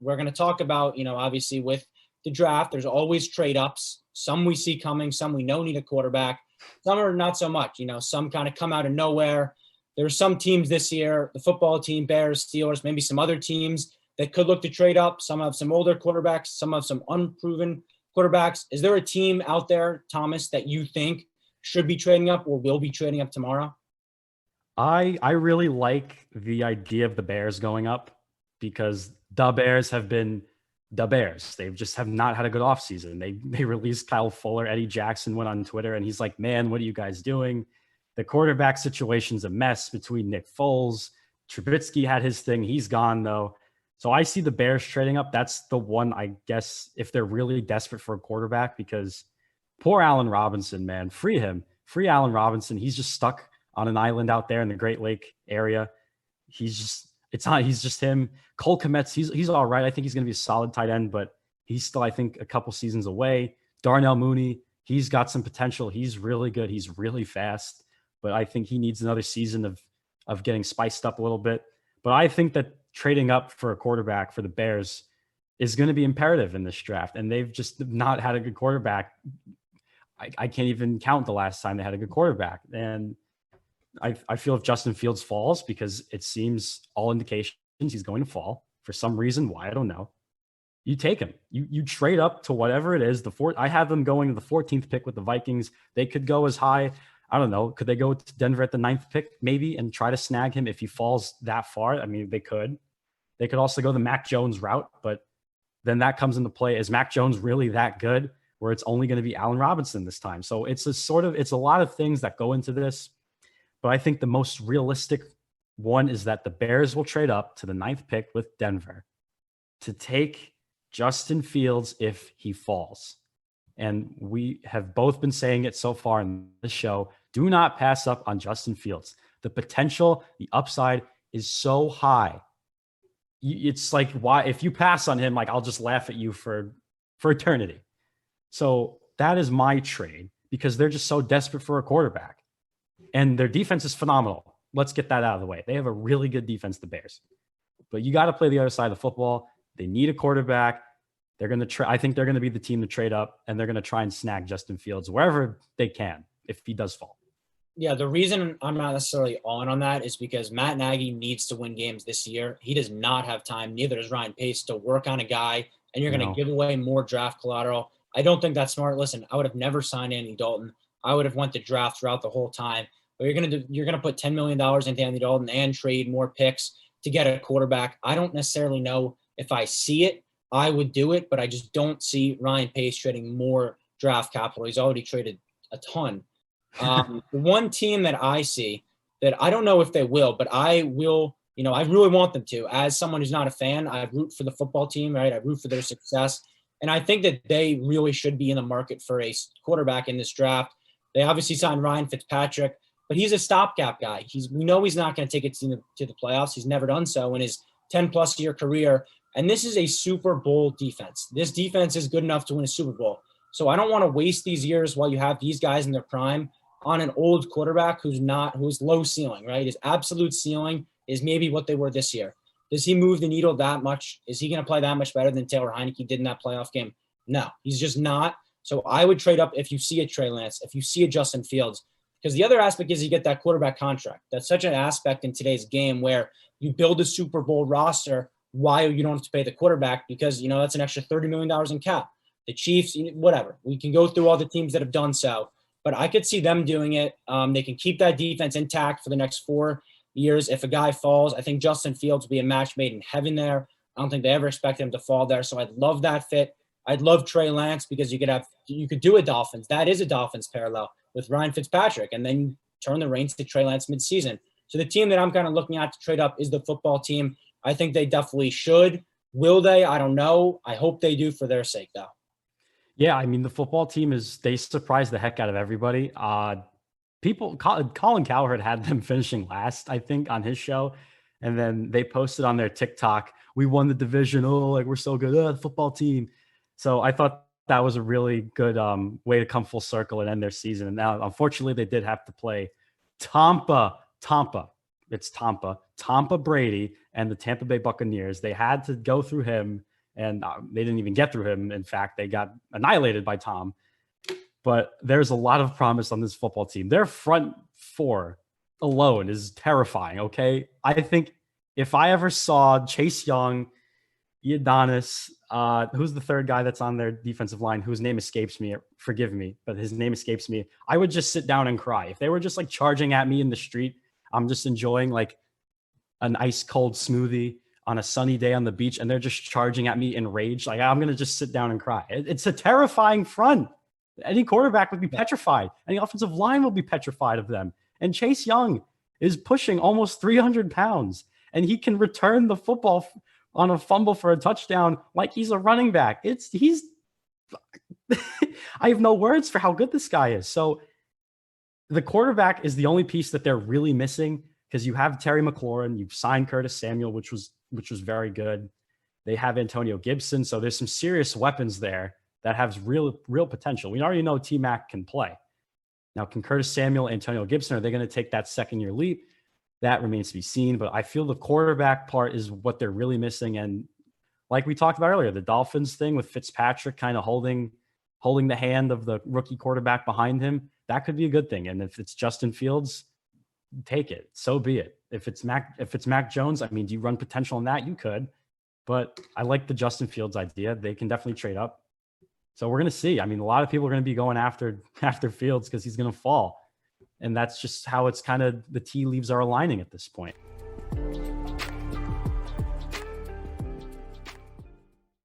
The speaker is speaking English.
we're going to talk about, obviously with the draft, there's always trade ups. Some we see coming, some we know need a quarterback. Some are not so much, some kind of come out of nowhere. There's some teams this year, the football team, Bears, Steelers, maybe some other teams that could look to trade up. Some have some older quarterbacks, some have some unproven quarterbacks. Is there a team out there, Thomas, that you think should be trading up or will be trading up tomorrow? I really like the idea of the Bears going up because the Bears have been the Bears. They just have not had a good offseason. They released Kyle Fuller. Eddie Jackson went on Twitter and he's like, man, what are you guys doing? The quarterback situation's a mess between Nick Foles. Trubisky had his thing. He's gone, though. So I see the Bears trading up. That's the one, I guess, if they're really desperate for a quarterback, because poor Allen Robinson, man, free him. Free Allen Robinson. He's just stuck on an island out there in the Great Lake area. He's just him. Cole Kmet's, he's all right. I think he's going to be a solid tight end, but he's still, I think, a couple seasons away. Darnell Mooney, he's got some potential. He's really good. He's really fast, but I think he needs another season of getting spiced up a little bit. But I think that trading up for a quarterback for the Bears is going to be imperative in this draft, and they've just not had a good quarterback. I can't even count the last time they had a good quarterback. And I feel if Justin Fields falls, because it seems all indications he's going to fall for some reason, why I don't know, you take him. You trade up to whatever it is. I have them going to the 14th pick with the Vikings. They could go as high. I don't know. Could they go to Denver at the 9th pick maybe and try to snag him if he falls that far? I mean, they could. They could also go the Mac Jones route, but then that comes into play. Is Mac Jones really that good where it's only going to be Allen Robinson this time? So it's a lot of things that go into this. But I think the most realistic one is that the Bears will trade up to the 9th pick with Denver to take Justin Fields if he falls. And we have both been saying it so far in this show. Do not pass up on Justin Fields. The potential, the upside is so high. It's like, why, if you pass on him, like, I'll just laugh at you for eternity. So that is my trade, because they're just so desperate for a quarterback. And their defense is phenomenal. Let's get that out of the way. They have a really good defense, the Bears. But you got to play the other side of the football. They need a quarterback. They're going to try. I think they're going to be the team to trade up, and they're going to try and snag Justin Fields wherever they can if he does fall. Yeah, the reason I'm not necessarily on that is because Matt Nagy needs to win games this year. He does not have time, neither does Ryan Pace, to work on a guy, and you're going to give away more draft collateral. I don't think that's smart. Listen, I would have never signed Andy Dalton. I would have went to draft throughout the whole time. But you're going to put $10 million into Andy Dalton and trade more picks to get a quarterback. I don't necessarily know if I see it. I would do it, but I just don't see Ryan Pace trading more draft capital. He's already traded a ton. The one team that I see that I don't know if they will, but I will, I really want them to. As someone who's not a fan, I root for the football team, right? I root for their success. And I think that they really should be in the market for a quarterback in this draft. They obviously signed Ryan Fitzpatrick, but he's a stopgap guy. We know he's not going to take it to the playoffs. He's never done so in his 10-plus year career. And this is a Super Bowl defense. This defense is good enough to win a Super Bowl. So I don't want to waste these years while you have these guys in their prime on an old quarterback who's low ceiling, right? His absolute ceiling is maybe what they were this year. Does he move the needle that much? Is he going to play that much better than Taylor Heineke did in that playoff game? No, he's just not. So I would trade up if you see a Trey Lance, if you see a Justin Fields, because the other aspect is you get that quarterback contract. That's such an aspect in today's game where you build a Super Bowl roster while you don't have to pay the quarterback, because, that's an extra $30 million in cap. The Chiefs, whatever. We can go through all the teams that have done so, but I could see them doing it. They can keep that defense intact for the next 4 years. If a guy falls, I think Justin Fields will be a match made in heaven there. I don't think they ever expect him to fall there. So I'd love that fit. I'd love Trey Lance, because you could do a Dolphins. That is a Dolphins parallel with Ryan Fitzpatrick, and then turn the reins to Trey Lance midseason. So the team that I'm kind of looking at to trade up is the football team. I think they definitely should. Will they? I don't know. I hope they do for their sake, though. Yeah, I mean, the football team they surprised the heck out of everybody. Colin Cowherd had them finishing last, I think, on his show. And then they posted on their TikTok, we won the division. Oh, like, we're so good. The football team. So I thought that was a really good way to come full circle and end their season. And now, unfortunately, they did have to play Tampa Brady and the Tampa Bay Buccaneers. They had to go through him. and they didn't even get through him. In fact, they got annihilated by Tom. But there's a lot of promise on this football team. Their front four alone is terrifying, okay? I think if I ever saw Chase Young, Ioannis, who's the third guy that's on their defensive line, whose name escapes me, forgive me, but his name escapes me, I would just sit down and cry. If they were just like charging at me in the street, I'm just enjoying like an ice cold smoothie on a sunny day on the beach, and they're just charging at me in rage. Like, I'm going to just sit down and cry. It's a terrifying front. Any quarterback would be petrified. Any offensive line will be petrified of them. And Chase Young is pushing almost 300 pounds, and he can return the football on a fumble for a touchdown like he's a running back. I have no words for how good this guy is. So the quarterback is the only piece that they're really missing, because you have Terry McLaurin, you've signed Curtis Samuel, which was very good. They have Antonio Gibson. So there's some serious weapons there that has real potential. We already know T-Mac can play. Now, can Curtis Samuel, Antonio Gibson, are they going to take that second-year leap? That remains to be seen. But I feel the quarterback part is what they're really missing. And like we talked about earlier, the Dolphins thing with Fitzpatrick kind of holding the hand of the rookie quarterback behind him, that could be a good thing. And if it's Justin Fields, take it. So be it. If it's Mac Jones, I mean, do you run potential in that? You could. But I like the Justin Fields idea. They can definitely trade up. So we're going to see. I mean, a lot of people are going to be going after Fields because he's going to fall. And that's just how it's kind of the tea leaves are aligning at this point.